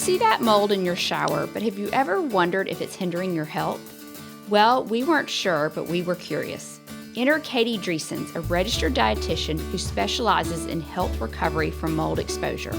see that mold in your shower, but have you ever wondered if it's hindering your health? Well, we weren't sure, but we were curious. Enter Katie Driessens, a registered dietitian who specializes in health recovery from mold exposure.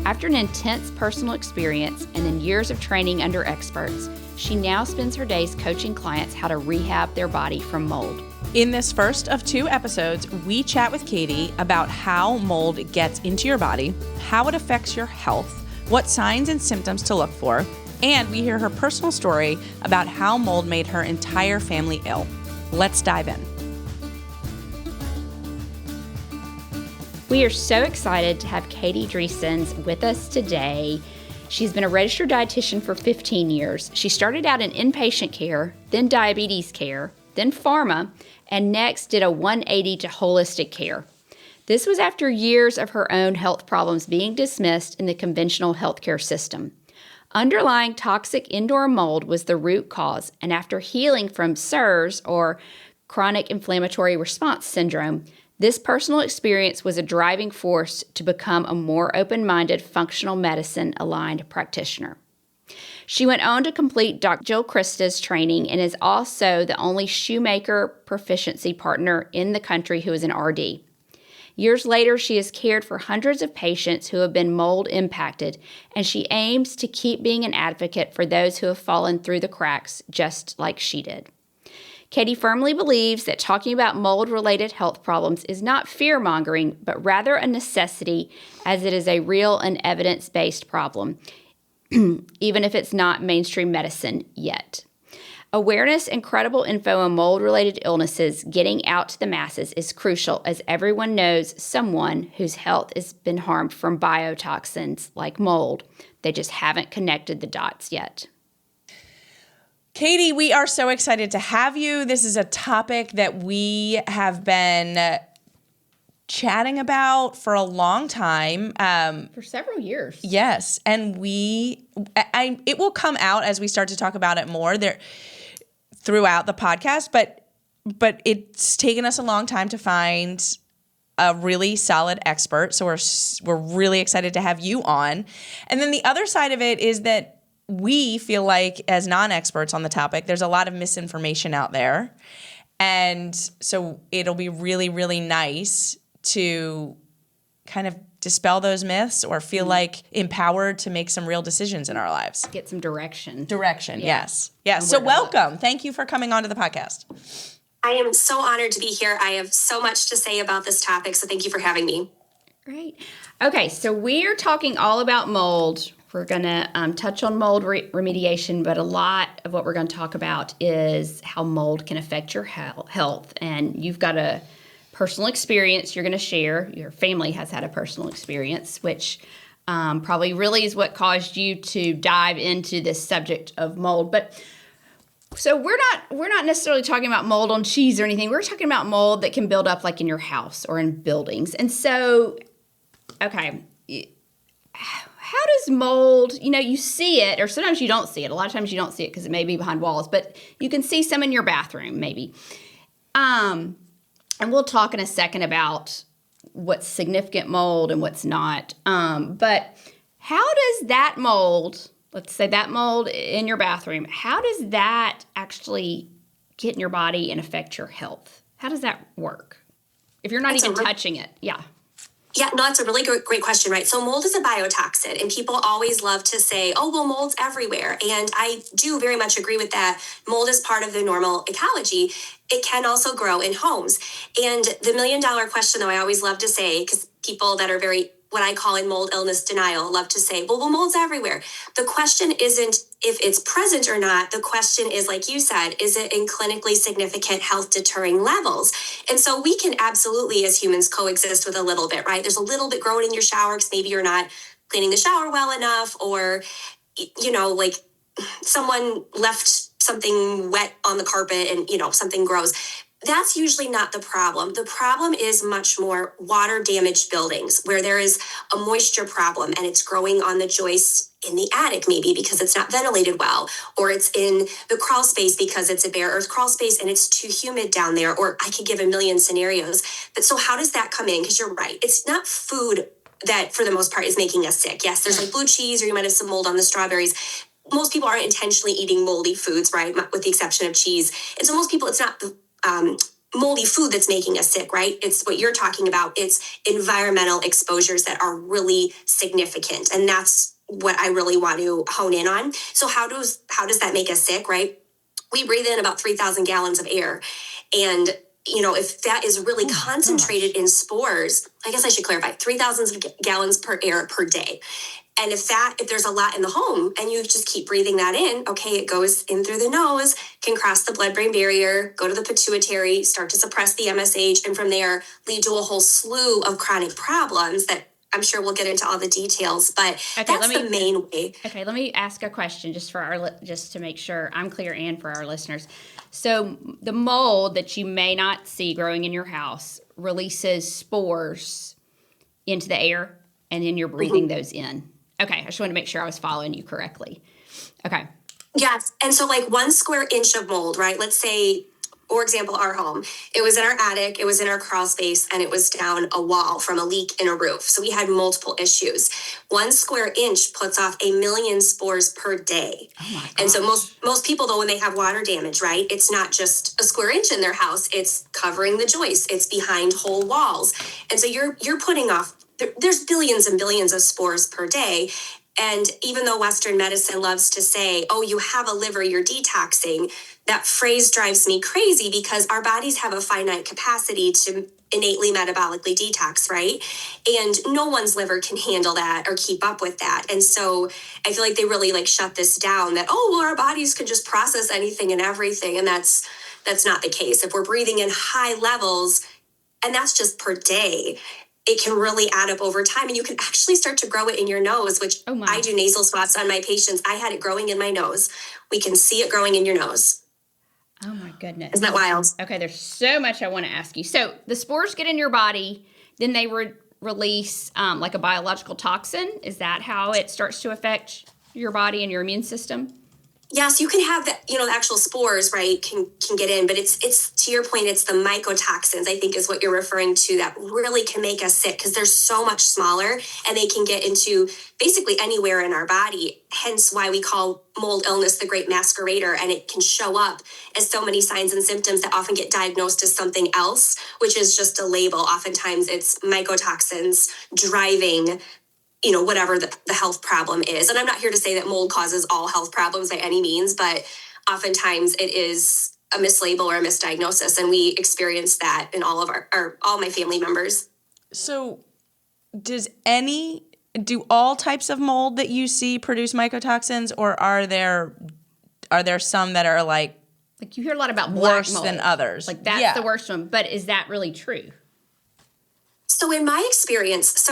After an intense personal experience and then years of training under experts, she now spends her days coaching clients how to rehab their body from mold. In this first of 2 episodes, we chat with Katie about how mold gets into your body, how it affects your health, what signs and symptoms to look for, and we hear her personal story about how mold made her entire family ill. Let's dive in. We are so excited to have Katie Driessens with us today. She's been a registered dietitian for 15 years. She started out in inpatient care, then diabetes care, then pharma, and next did a 180 to holistic care. This was after years of her own health problems being dismissed in the conventional healthcare system. Underlying toxic indoor mold was the root cause, and after healing from CIRS, or chronic inflammatory response syndrome, this personal experience was a driving force to become a more open-minded, functional medicine-aligned practitioner. She went on to complete Dr. Jill Krista's training and is also the only shoemaker proficiency partner in the country who is an RD. Years later, she has cared for hundreds of patients who have been mold impacted, and she aims to keep being an advocate for those who have fallen through the cracks just like she did. Katie firmly believes that talking about mold-related health problems is not fear-mongering, but rather a necessity, as it is a real and evidence-based problem, even if it's not mainstream medicine yet. Awareness and credible info on mold-related illnesses getting out to the masses is crucial, as everyone knows someone whose health has been harmed from biotoxins like mold. They just haven't connected the dots yet. Katie, we are so excited to have you. This is a topic that we have been chatting about for a long time. For several years. Yes, and it will come out as we start to talk about it more there throughout the podcast, but it's taken us a long time to find a really solid expert. So we're really excited to have you on. And then the other side of it is that we feel like, as non-experts on the topic, there's a lot of misinformation out there. And so it'll be really, really nice to kind of dispel those myths or feel like empowered to make some real decisions in our lives. Get some direction. Yes. So welcome. Thank you for coming on to the podcast. I am so honored to be here. I have so much to say about this topic, so thank you for having me. Great. Okay, so we're talking all about mold. We're going to touch on mold remediation, but a lot of what we're going to talk about is how mold can affect your health. And you've got a personal experience you're going to share. Your family has had a personal experience, which probably really is what caused you to dive into this subject of mold. But so we're not necessarily talking about mold on cheese or anything. We're talking about mold that can build up like in your house or in buildings. And so, okay, how does mold, you see it, or sometimes you don't see it. A lot of times you don't see it because it may be behind walls, but you can see some in your bathroom maybe. And we'll talk in a second about what's significant mold and what's not. But how does that mold, let's say that mold in your bathroom, how does that actually get in your body and affect your health? How does that work? If you're not even touching it, yeah. Yeah, no, that's a really great question, right? So mold is a biotoxin, and people always love to say, oh, well, mold's everywhere. And I do very much agree with that. Mold is part of the normal ecology. It can also grow in homes. And the $1 million question, though, I always love to say, because people that are very, what I call in mold illness denial, love to say, well, mold's everywhere. The question isn't if it's present or not. The question is, like you said, is it in clinically significant health deterring levels? And so we can absolutely, as humans, coexist with a little bit, right? There's a little bit growing in your shower because maybe you're not cleaning the shower well enough, or, like someone left something wet on the carpet and, something grows. That's usually not the problem. The problem is much more water damaged buildings where there is a moisture problem and it's growing on the joists in the attic, maybe because it's not ventilated well, or it's in the crawl space because it's a bare earth crawl space and it's too humid down there, or I could give a million scenarios. But so how does that come in? Because you're right. It's not food that for the most part is making us sick. Yes, there's like blue cheese, or you might have some mold on the strawberries. Most people aren't intentionally eating moldy foods, right? With the exception of cheese. And so most people, it's not the moldy food that's making us sick, right? It's what you're talking about. It's environmental exposures that are really significant. And that's what I really want to hone in on. So how does that make us sick, right? We breathe in about 3,000 gallons of air. And, if that is really concentrated in spores, I guess I should clarify, 3,000 gallons per air per day. And if there's a lot in the home and you just keep breathing that in, okay, it goes in through the nose, can cross the blood-brain barrier, go to the pituitary, start to suppress the MSH, and from there lead to a whole slew of chronic problems that I'm sure we'll get into all the details, but that's the main way. Okay, let me ask a question just to make sure I'm clear and for our listeners. So the mold that you may not see growing in your house releases spores into the air, and then you're breathing those in. Okay, I just wanted to make sure I was following you correctly. Okay. Yes, and so like 1 square inch of mold, right? Let's say, for example, our home, it was in our attic, it was in our crawl space, and it was down a wall from a leak in a roof. So we had multiple issues. 1 square inch puts off 1 million spores per day. Oh my gosh. And so most people, though, when they have water damage, right, it's not just a square inch in their house, it's covering the joists, it's behind whole walls. And so you're putting off, there's billions and billions of spores per day. And even though Western medicine loves to say, oh, you have a liver, you're detoxing, that phrase drives me crazy because our bodies have a finite capacity to innately metabolically detox, right? And no one's liver can handle that or keep up with that. And so I feel like they really like shut this down that, oh, well, our bodies can just process anything and everything. And that's not the case. If we're breathing in high levels, and that's just per day, it can really add up over time, and you can actually start to grow it in your nose, which I do nasal swabs on my patients. I had it growing in my nose. We can see it growing in your nose. Oh my goodness. Isn't that wild? Okay, there's so much I want to ask you. So the spores get in your body, then they release like a biological toxin. Is that how it starts to affect your body and your immune system? Yes, you can have the actual spores, right, can get in, but it's to your point, it's the mycotoxins, I think is what you're referring to, that really can make us sick because they're so much smaller and they can get into basically anywhere in our body. Hence why we call mold illness the great masquerader, and it can show up as so many signs and symptoms that often get diagnosed as something else, which is just a label. Oftentimes it's mycotoxins driving whatever the health problem is. And I'm not here to say that mold causes all health problems by any means, but oftentimes it is a mislabel or a misdiagnosis. And we experience that in all of all my family members. So do all types of mold that you see produce mycotoxins, or are there some that are like you hear a lot about black worse mold than others? Like that's the worst one, but is that really true? So in my experience,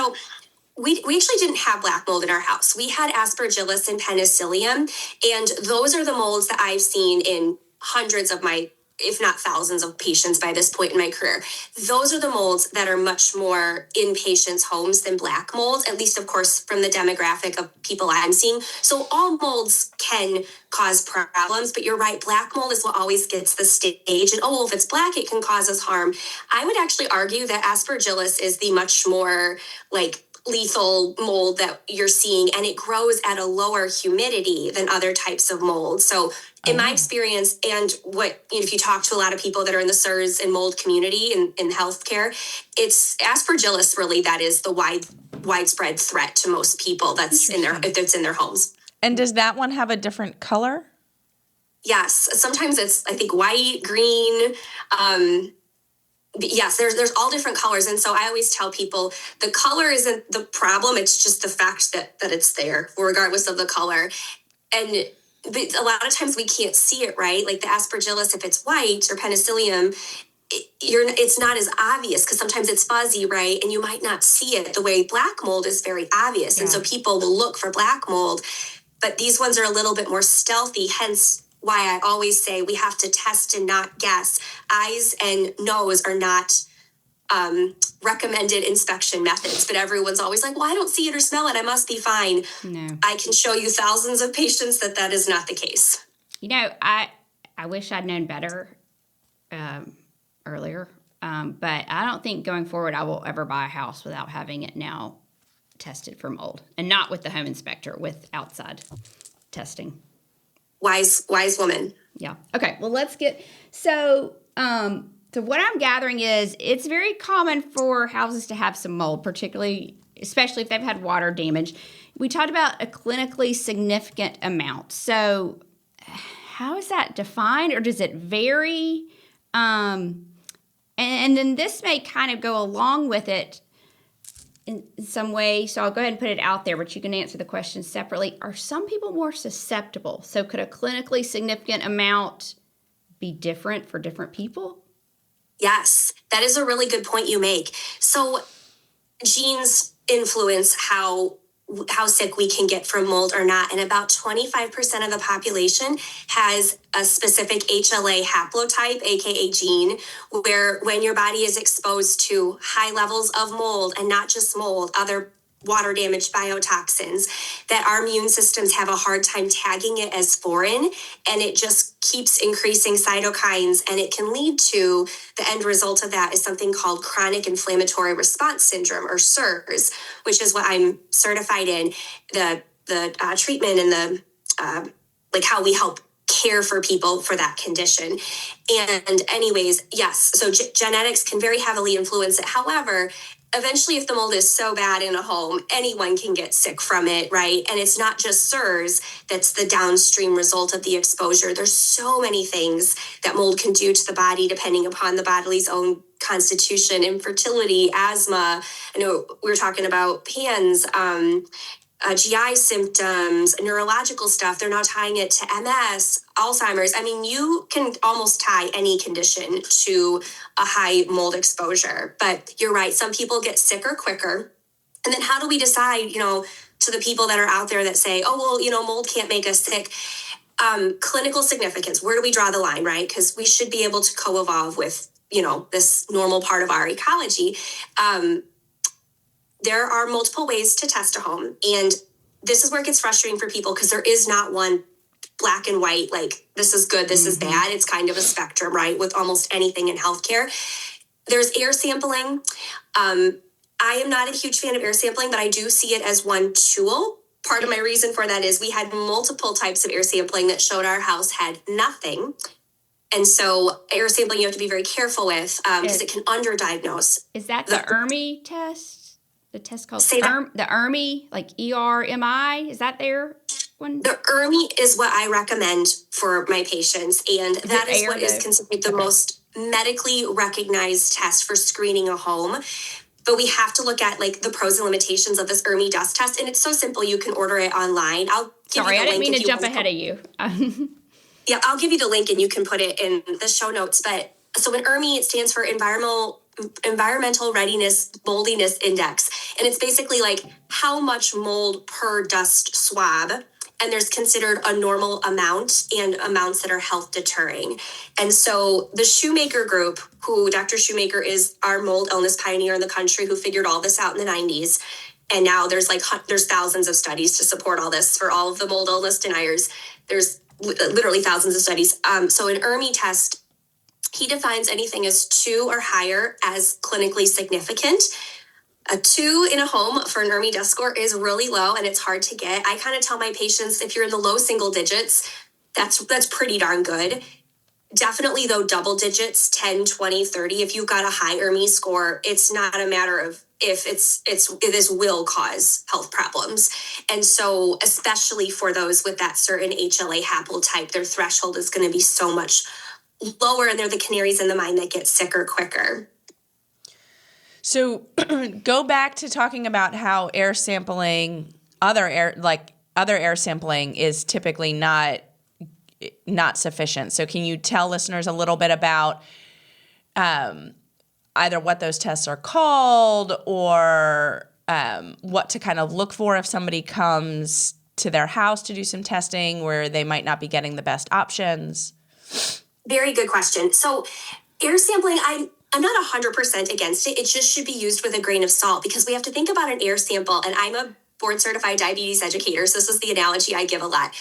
we actually didn't have black mold in our house. We had aspergillus and penicillium, and those are the molds that I've seen in hundreds of if not thousands of patients by this point in my career. Those are the molds that are much more in patients' homes than black molds, at least, of course, from the demographic of people I'm seeing. So all molds can cause problems, but you're right, black mold is what always gets the stage. And, if it's black, it can cause us harm. I would actually argue that aspergillus is the much more lethal mold that you're seeing, and it grows at a lower humidity than other types of mold. So in my experience, and if you talk to a lot of people that are in the SIRS and mold community in healthcare, it's aspergillus really that is the widespread threat to most people that's in their homes. And does that one have a different color? Yes, sometimes it's I think white, green. Yes, there's all different colors. And so I always tell people the color isn't the problem. It's just the fact that it's there, regardless of the color. And a lot of times we can't see it, right? Like the aspergillus, if it's white, or penicillium, it's not as obvious because sometimes it's fuzzy, right? And you might not see it the way black mold is very obvious. Yeah. And so people will look for black mold, but these ones are a little bit more stealthy, hence why I always say we have to test and not guess. Eyes and nose are not recommended inspection methods, but everyone's always like, well, I don't see it or smell it, I must be fine. No. I can show you thousands of patients that is not the case. I wish I'd known better earlier, but I don't think going forward I will ever buy a house without having it now tested for mold, and not with the home inspector, with outside testing. Wise woman. Yeah. Okay. Well, let's get so what I'm gathering is it's very common for houses to have some mold, especially if they've had water damage. We talked about a clinically significant amount. So how is that defined, or does it vary? And then this may kind of go along with it in some way. So I'll go ahead and put it out there, but you can answer the question separately. Are some people more susceptible? So could a clinically significant amount be different for different people? Yes, that is a really good point you make. So genes influence how sick we can get from mold or not. And about 25% of the population has a specific HLA haplotype, aka gene, where when your body is exposed to high levels of mold, and not just mold, other water damaged biotoxins, that our immune systems have a hard time tagging it as foreign, and it just keeps increasing cytokines, and it can lead to the end result of that is something called chronic inflammatory response syndrome, or CIRS, which is what I'm certified in, the treatment and the like how we help care for people for that condition. And anyways, yes, so genetics can very heavily influence it. However, eventually, if the mold is so bad in a home, anyone can get sick from it, right? And it's not just CIRS that's the downstream result of the exposure. There's so many things that mold can do to the body, depending upon the body's own constitution, infertility, asthma. I know we were talking about PANS, GI symptoms, neurological stuff. They're now tying it to MS, Alzheimer's. I mean, you can almost tie any condition to a high mold exposure. But you're right, some people get sicker quicker. And then how do we decide, to the people that are out there that say, oh, well, mold can't make us sick? Clinical significance, where do we draw the line, right? Because we should be able to co-evolve with, this normal part of our ecology. There are multiple ways to test a home. And this is where it gets frustrating for people, because there is not one black and white, like this is good, this is bad. It's kind of a spectrum, right? With almost anything in healthcare. There's air sampling. I am not a huge fan of air sampling, but I do see it as one tool. Part of my reason for that is we had multiple types of air sampling that showed our house had nothing. And so air sampling you have to be very careful with, because it can underdiagnose. Is that the ERMI test? The test called the ERMI, like ERMI, is that their one? The ERMI is what I recommend for my patients, and that is what is considered the most medically recognized test for screening a home. But we have to look at like the pros and limitations of this ERMI dust test, and it's so simple. You can order it online. Sorry, I didn't mean to jump ahead of you. Yeah, I'll give you the link, and you can put it in the show notes. But so in ERMI, it stands for Environmental Readiness Moldiness Index. And it's basically like how much mold per dust swab. And there's considered a normal amount and amounts that are health deterring. And so the Shoemaker Group, who Dr. Shoemaker is our mold illness pioneer in the country, who figured all this out in the 90s. And now there's thousands of studies to support all this for all of the mold illness deniers. There's literally thousands of studies. So an ERMI test, he defines anything as 2 or higher as clinically significant. A 2 in a home for an ERMI dust score is really low, and it's hard to get. I kind of tell my patients, if you're in the low single digits, that's pretty darn good. Definitely, though, double digits, 10, 20, 30. If you've got a high ERMI score, it's not a matter of if this will cause health problems. And so, especially for those with that certain HLA haplotype, their threshold is going to be so much lower, and they're the canaries in the mine that get sicker quicker. So go back to talking about how air sampling, other air sampling is typically not sufficient. So can you tell listeners a little bit about either what those tests are called, or what to kind of look for if somebody comes to their house to do some testing where they might not be getting the best options? Very good question. So air sampling, I'm not 100% against it. It just should be used with a grain of salt, because we have to think about an air sample. And I'm a board certified diabetes educator, so this is the analogy I give a lot.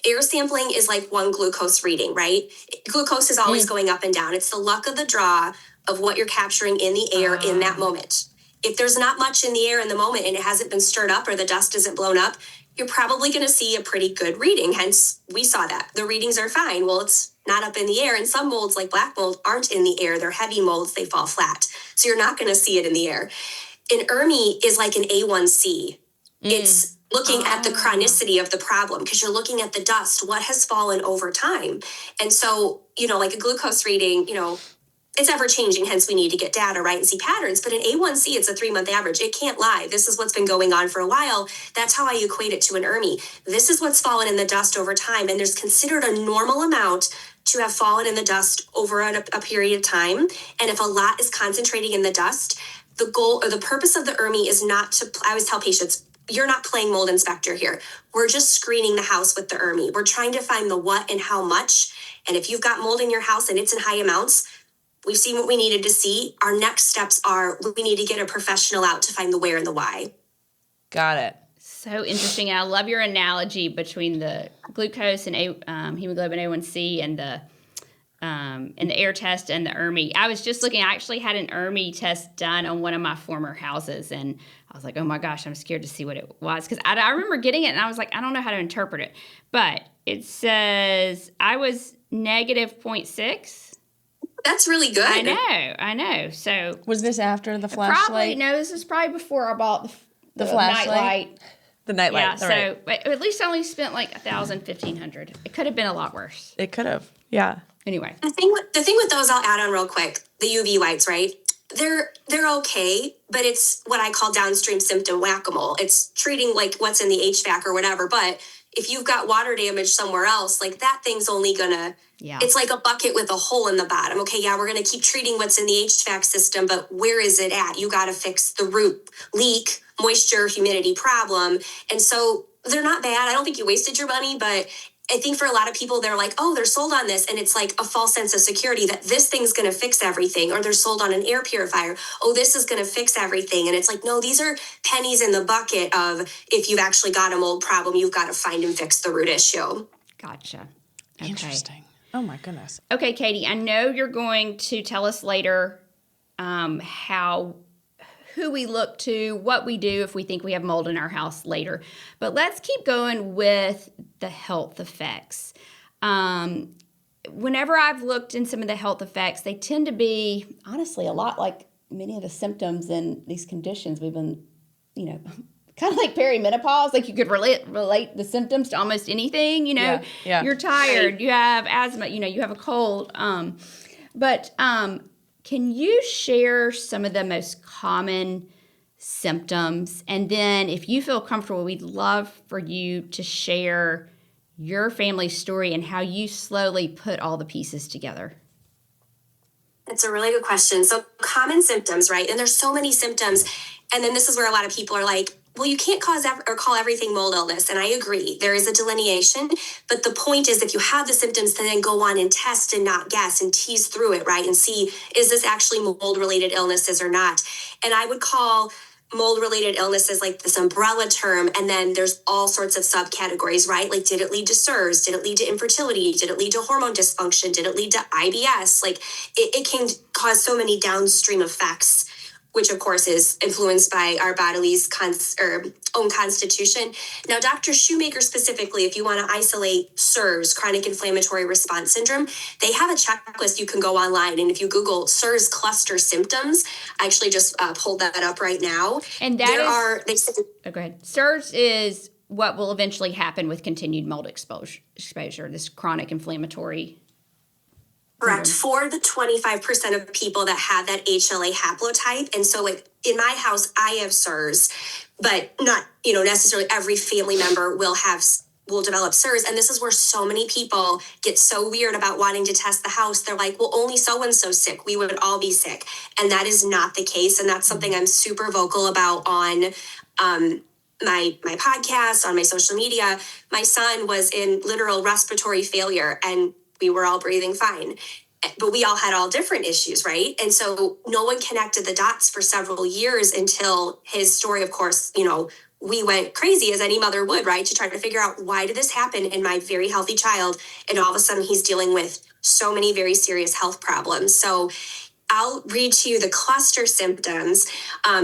Air sampling is like one glucose reading, right? Glucose is always going up and down. It's the luck of the draw of what you're capturing in the air in that moment. if there's not much in the air in the moment and it hasn't been stirred up or the dust isn't blown up, you're probably going to see a pretty good reading. Hence, we saw that. The readings are fine. Well, it's not up in the air. And some molds, like black mold, aren't in the air. They're heavy molds. They fall flat. So you're not going to see it in the air. An ERMI is like an A1C. It's looking at the chronicity of the problem because you're looking at the dust, what has fallen over time. And so, like a glucose reading, it's ever changing, hence we need to get data, right, and see patterns. But in A1C, it's a 3-month average. It can't lie. This is what's been going on for a while. That's how I equate it to an ERMI. This is what's fallen in the dust over time, and there's considered a normal amount to have fallen in the dust over a period of time. And if a lot is concentrating in the dust, the goal or the purpose of the ERMI is not to, I always tell patients, you're not playing mold inspector here. We're just screening the house with the ERMI. We're trying to find the what and how much. And if you've got mold in your house and it's in high amounts, we've seen what we needed to see. Our next steps are we need to get a professional out to find the where and the why. Got it. So interesting. And I love your analogy between the glucose and hemoglobin A1C and the air test and the ERMI. I was just looking, I actually had an ERMI test done on one of my former houses, and I was like, oh my gosh, I'm scared to see what it was. Because I remember getting it, and I was like, I don't know how to interpret it. But it says I was negative 0.6. That's really good. I know. So was this after the flashlight? Probably, no, this is probably before I bought the flashlight. Nightlight. The nightlight. Yeah, so right. But at least I only spent like $1,000, $1,500. It could have been a lot worse. It could have. Yeah. Anyway. The thing with those, I'll add on real quick, the UV lights, right? They're okay, but it's what I call downstream symptom whack-a-mole. It's treating like what's in the HVAC or whatever. But if you've got water damage somewhere else, like that thing's only gonna, it's like a bucket with a hole in the bottom. Okay, yeah, we're gonna keep treating what's in the HVAC system, but where is it at? You gotta fix the root leak, moisture, humidity problem. And so they're not bad. I don't think you wasted your money, but I think for a lot of people, they're like, oh, they're sold on this. And it's like a false sense of security that this thing's going to fix everything. Or they're sold on an air purifier. Oh, this is going to fix everything. And it's like, no, these are pennies in the bucket of if you've actually got a mold problem, you've got to find and fix the root issue. Gotcha. Okay. Interesting. Oh, my goodness. Okay, Katie, I know you're going to tell us later who we look to, what we do if we think we have mold in our house later. But let's keep going with the health effects. Whenever I've looked in some of the health effects, they tend to be, honestly, a lot like many of the symptoms in these conditions we've been, kind of like perimenopause. Like you could relate the symptoms to almost anything, Yeah. You're tired, you have asthma, you have a cold. But can you share some of the most common symptoms? And then if you feel comfortable, we'd love for you to share your family story and how you slowly put all the pieces together. It's a really good question. So common symptoms, right? And there's so many symptoms. And then this is where a lot of people are like, well, you can't call everything mold illness. And I agree. There is a delineation. But the point is, if you have the symptoms, to then go on and test and not guess and tease through it, right? And see, is this actually mold-related illnesses or not? And I would call mold-related illnesses like this umbrella term. And then there's all sorts of subcategories, right? Like, did it lead to SIRS? Did it lead to infertility? Did it lead to hormone dysfunction? Did it lead to IBS? Like, it can cause so many downstream effects, which of course is influenced by our body's own constitution. Now, Dr. Shoemaker specifically, if you want to isolate SIRS, chronic inflammatory response syndrome, they have a checklist you can go online. And if you Google SIRS cluster symptoms, I actually just pulled that up right now. And go ahead. SIRS is what will eventually happen with continued mold exposure, this chronic inflammatory. Correct. For the 25% of people that have that HLA haplotype. And so like in my house, I have SIRS, but not, necessarily every family member will develop SIRS. And this is where so many people get so weird about wanting to test the house. They're like, well, only so-and-so sick. We would all be sick. And that is not the case. And that's something I'm super vocal about on my podcast, on my social media. My son was in literal respiratory failure and we were all breathing fine, but we all had all different issues, right? And so no one connected the dots for several years until his story, of course, we went crazy as any mother would, right? To try to figure out, why did this happen in my very healthy child? And all of a sudden he's dealing with so many very serious health problems. So I'll read to you the cluster symptoms.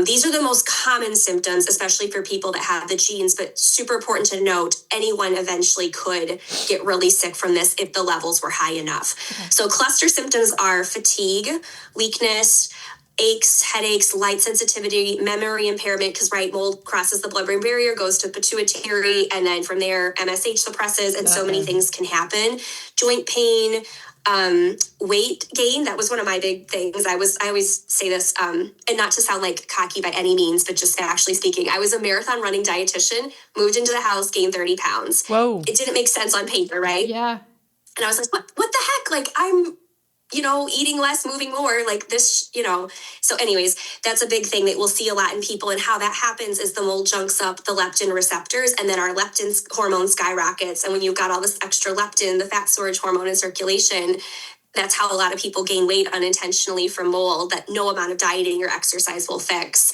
These are the most common symptoms, especially for people that have the genes, but super important to note, anyone eventually could get really sick from this if the levels were high enough. Okay. So cluster symptoms are fatigue, weakness, aches, headaches, light sensitivity, memory impairment, because mold crosses the blood-brain barrier, goes to pituitary, and then from there, MSH suppresses, and so many things can happen. Joint pain, weight gain, that was one of my big things. I always say this, and not to sound like cocky by any means, but just factually speaking, I was a marathon running dietitian, moved into the house, gained 30 pounds. Whoa. It didn't make sense on paper, right? Yeah. And I was like, what the heck? Like, I'm, eating less, moving more, like this, So anyways, that's a big thing that we'll see a lot in people. And how that happens is the mold junks up the leptin receptors, and then our leptin hormone skyrockets. And when you've got all this extra leptin, the fat storage hormone in circulation, that's how a lot of people gain weight unintentionally from mold that no amount of dieting or exercise will fix.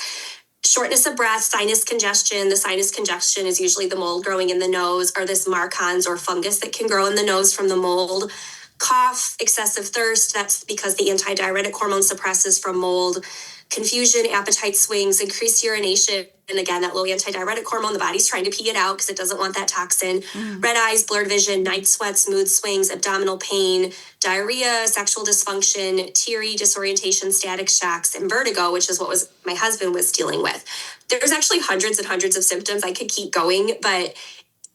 Shortness of breath, sinus congestion. The sinus congestion is usually the mold growing in the nose, or this marcons or fungus that can grow in the nose from the mold. Cough, excessive thirst, that's because the antidiuretic hormone suppresses from mold. Confusion, appetite swings, increased urination. And again, that low antidiuretic hormone, the body's trying to pee it out because it doesn't want that toxin. Red eyes, blurred vision, night sweats, mood swings, abdominal pain, diarrhea, sexual dysfunction, teary, disorientation, static shocks, and vertigo, which is what my husband was dealing with. There's actually hundreds and hundreds of symptoms. I could keep going, but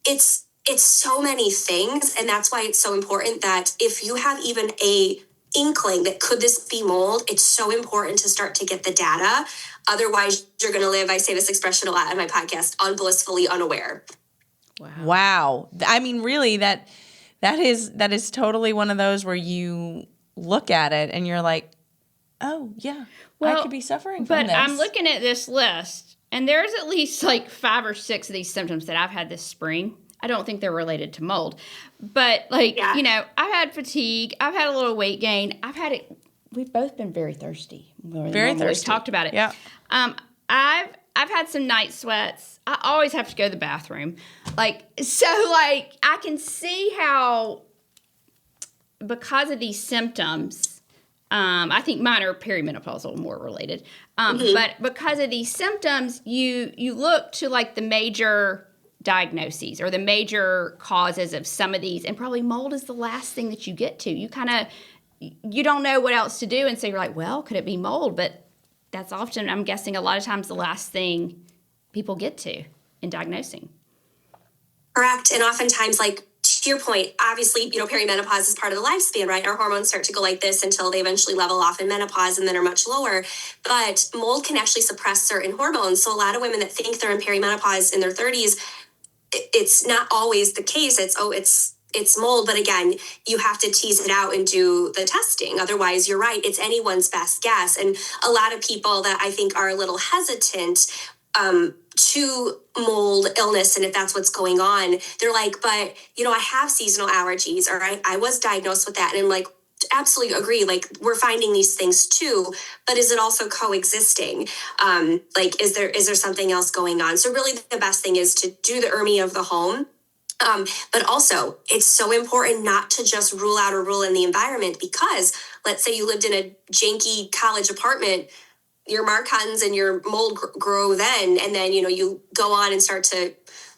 it's so many things. And that's why it's so important that if you have even a inkling that could this be mold, it's so important to start to get the data. Otherwise, you're going to live, I say this expression a lot on my podcast, unblissfully unaware. Wow. I mean, really, that is totally one of those where you look at it and you're like, oh, yeah, I could be suffering from this. But I'm looking at this list, and there's at least like 5 or 6 of these symptoms that I've had this spring. I don't think they're related to mold, but I've had fatigue. I've had a little weight gain. I've had it. We've both been very thirsty. Very thirsty. We've talked about it. Yeah. I've had some night sweats. I always have to go to the bathroom. I can see how, because of these symptoms, I think mine are perimenopausal more related. But because of these symptoms, you look to like the major diagnoses or the major causes of some of these, and probably mold is the last thing that you get to. You don't know what else to do, and so you're like, well, could it be mold? But that's often, I'm guessing, a lot of times the last thing people get to in diagnosing. Correct. And oftentimes, to your point, obviously, perimenopause is part of the lifespan, right? Our hormones start to go like this until they eventually level off in menopause and then are much lower. But mold can actually suppress certain hormones. So a lot of women that think they're in perimenopause in their 30s, it's not always the case. It's mold, but again, you have to tease it out and do the testing. Otherwise, you're right, it's anyone's best guess. And a lot of people that I think are a little hesitant to mold illness, and if that's what's going on, they're like, but I have seasonal allergies, or I was diagnosed with that. And I'm like, absolutely agree. We're finding these things too, but is it also coexisting? Is there something else going on? So really the best thing is to do the ERMI of the home. But also it's so important not to just rule out or rule in the environment, because let's say you lived in a janky college apartment, your marcons and your mold grow then, and then, you go on and start to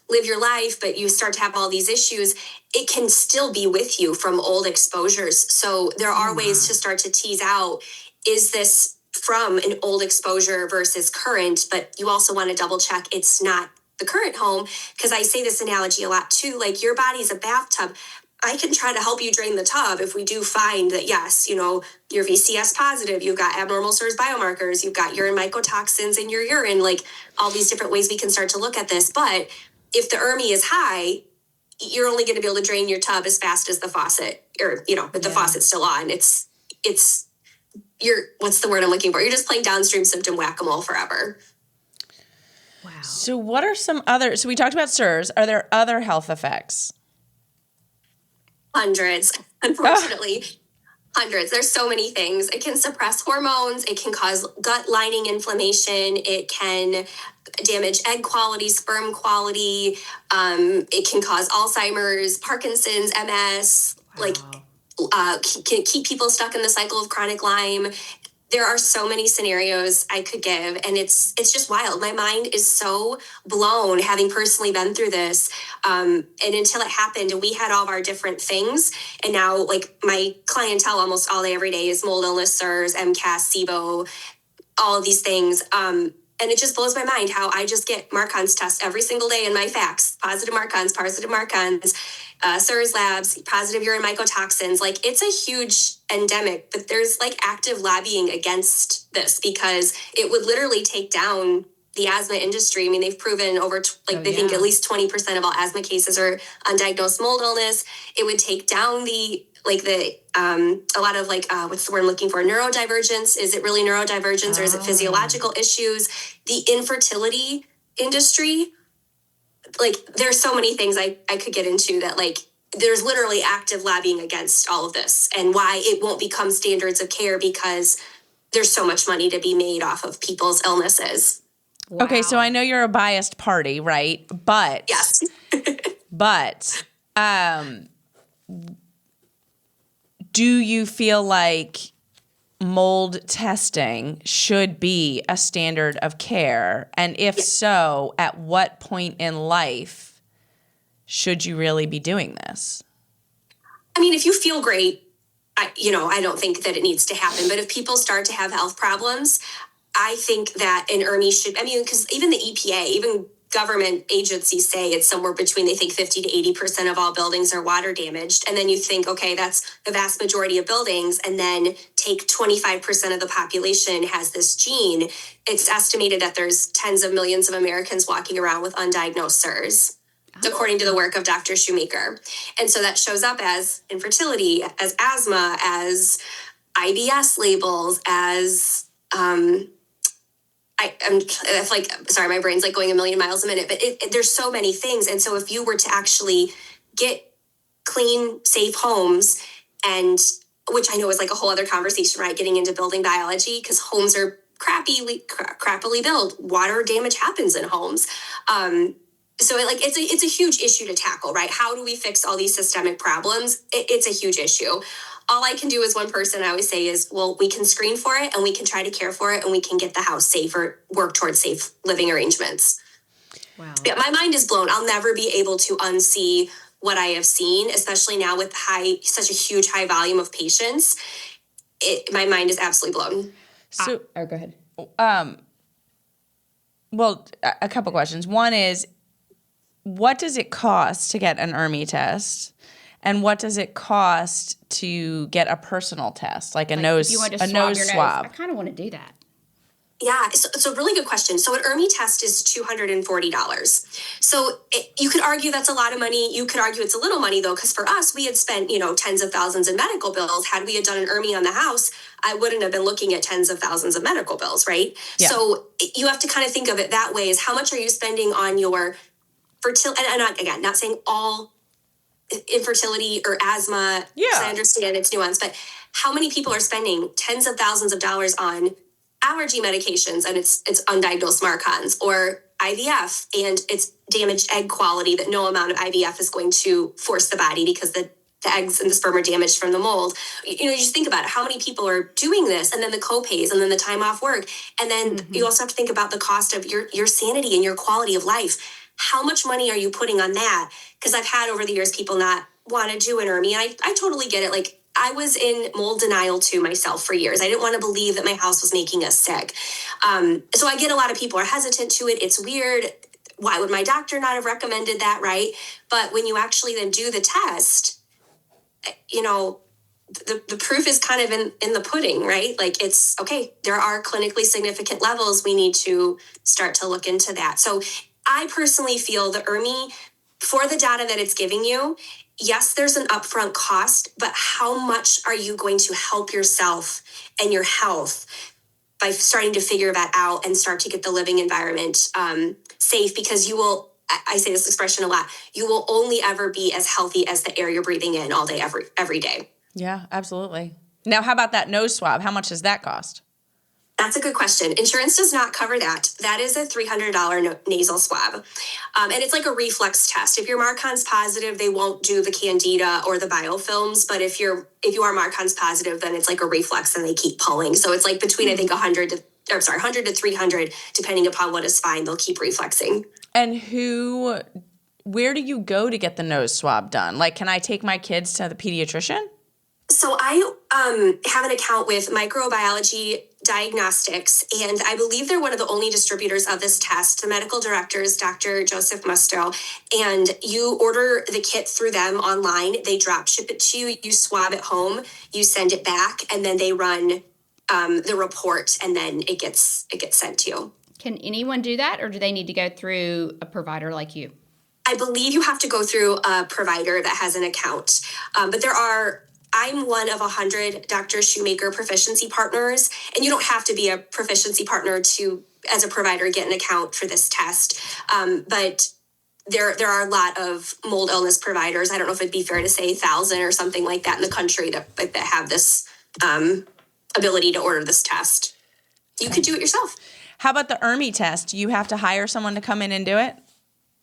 live your life, but you start to have all these issues. It can still be with you from old exposures. So there are ways to start to tease out, is this from an old exposure versus current? But you also want to double check it's not the current home, because I say this analogy a lot too, your body's a bathtub. I can try to help you drain the tub if we do find that, yes, you're VCS positive, you've got abnormal SIRS biomarkers, you've got urine mycotoxins in your urine, all these different ways we can start to look at this. But if the ERMI is high, you're only going to be able to drain your tub as fast as the faucet, or, if the faucet's still on. What's the word I'm looking for? You're just playing downstream symptom whack-a-mole forever. Wow. So what are some other, so we talked about SIRS. Are there other health effects? Hundreds, unfortunately. Hundreds. There's so many things. It can suppress hormones. It can cause gut lining inflammation. It can damage egg quality, sperm quality. It can cause Alzheimer's, Parkinson's, MS. Wow. Can keep people stuck in the cycle of chronic Lyme. there are so many scenarios I could give, and it's just wild. My mind is so blown having personally been through this. And until it happened, and we had all of our different things. And now like my clientele almost all day, every day is mold illness, SIRS, MCAS, SIBO, all of these things. And it just blows my mind how I just get Marcon's tests every single day in my fax, positive Marcon's, SIRS labs, positive urine mycotoxins. Like it's a huge endemic, but there's like active lobbying against this because it would literally take down the asthma industry. I mean, they've proven they think at least 20% of all asthma cases are undiagnosed mold illness. It would take down a lot of what's the word I'm looking for? Neurodivergence. Is it really neurodivergence or is it physiological issues? The infertility industry, like there's so many things I could get into that like there's literally active lobbying against all of this and why it won't become standards of care because there's so much money to be made off of people's illnesses. Wow. Okay, so I know you're a biased party, right? But yes. But do you feel like mold testing should be a standard of care? And if so, at what point in life should you really be doing this? I mean, if you feel great, I don't think that it needs to happen. But if people start to have health problems, I think that an ERMI should, because even the EPA, even government agencies say it's somewhere between, they think 50 to 80% of all buildings are water damaged. And then you think, okay, that's the vast majority of buildings. And then take 25% of the population has this gene. It's estimated that there's tens of millions of Americans walking around with undiagnosed SIRS, according to the work of Dr. Shoemaker. And so that shows up as infertility, as asthma, as IBS labels, as, sorry, my brain's like going a million miles a minute, but there's so many things. And so if you were to actually get clean, safe homes, and which I know is like a whole other conversation, right? Getting into building biology, because homes are crappily built. Water damage happens in homes. So it's a huge issue to tackle, right? How do we fix all these systemic problems? It's a huge issue. All I can do as one person, I always say is, well, we can screen for it and we can try to care for it and we can get the house safe or work towards safe living arrangements. Wow. Yeah, my mind is blown. I'll never be able to unsee what I have seen, especially now with such a huge high volume of patients. My mind is absolutely blown. So, go ahead. Well, a couple questions. One is, what does it cost to get an ERMI test? And what does it cost to get a personal test, like a nose swab? I kind of want to do that. Yeah, it's a really good question. So an ERMI test is $240. So you could argue that's a lot of money. You could argue it's a little money, though, because for us, we had spent, tens of thousands in medical bills. Had we had done an ERMI on the house, I wouldn't have been looking at tens of thousands of medical bills, right? Yeah. So you have to kind of think of it that way, is how much are you spending on your fertility? And not saying all infertility or asthma, because I understand it's nuanced, but how many people are spending tens of thousands of dollars on allergy medications and it's undiagnosed Marcons, or IVF and it's damaged egg quality that no amount of IVF is going to force the body because the eggs and the sperm are damaged from the mold. You just think about it, how many people are doing this, and then the co-pays, and then the time off work. And then you also have to think about the cost of your sanity and your quality of life. How much money are you putting on that? Because I've had over the years people not want to do an ERMI, and I totally get it. Like, I was in mold denial too myself for years. I didn't want to believe that my house was making us sick. So I get a lot of people are hesitant to it. It's weird. Why would my doctor not have recommended that, right? But when you actually then do the test, the proof is kind of in the pudding, right? Like, it's okay. There are clinically significant levels. We need to start to look into that. So I personally feel the ERMI, for the data that it's giving you, yes, there's an upfront cost, but how much are you going to help yourself and your health by starting to figure that out and start to get the living environment safe? Because you will, I say this expression a lot, you will only ever be as healthy as the air you're breathing in all day, every day. Yeah, absolutely. Now, how about that nose swab? How much does that cost? That's a good question. Insurance does not cover that. That is a $300 nasal swab. And it's like a reflex test. If you're Marcon's positive, they won't do the candida or the biofilms. But if you are Marcon's positive, then it's like a reflex and they keep pulling. So it's like between, I think, 100 to 300, depending upon what is fine, they'll keep reflexing. And where do you go to get the nose swab done? Like, can I take my kids to the pediatrician? So I have an account with Microbiology Diagnostics, and I believe they're one of the only distributors of this test. The medical director is Dr. Joseph Musto, and you order the kit through them online. They drop ship it to you. You swab at home. You send it back, and then they run the report, and then it gets sent to you. Can anyone do that, or do they need to go through a provider like you? I believe you have to go through a provider that has an account, but I'm one of 100 Dr. Shoemaker proficiency partners, and you don't have to be a proficiency partner to, as a provider, get an account for this test. But there are a lot of mold illness providers. I don't know if it'd be fair to say 1,000 or something like that in the country that have this ability to order this test. You could do it yourself. How about the ERMI test? Do you have to hire someone to come in and do it?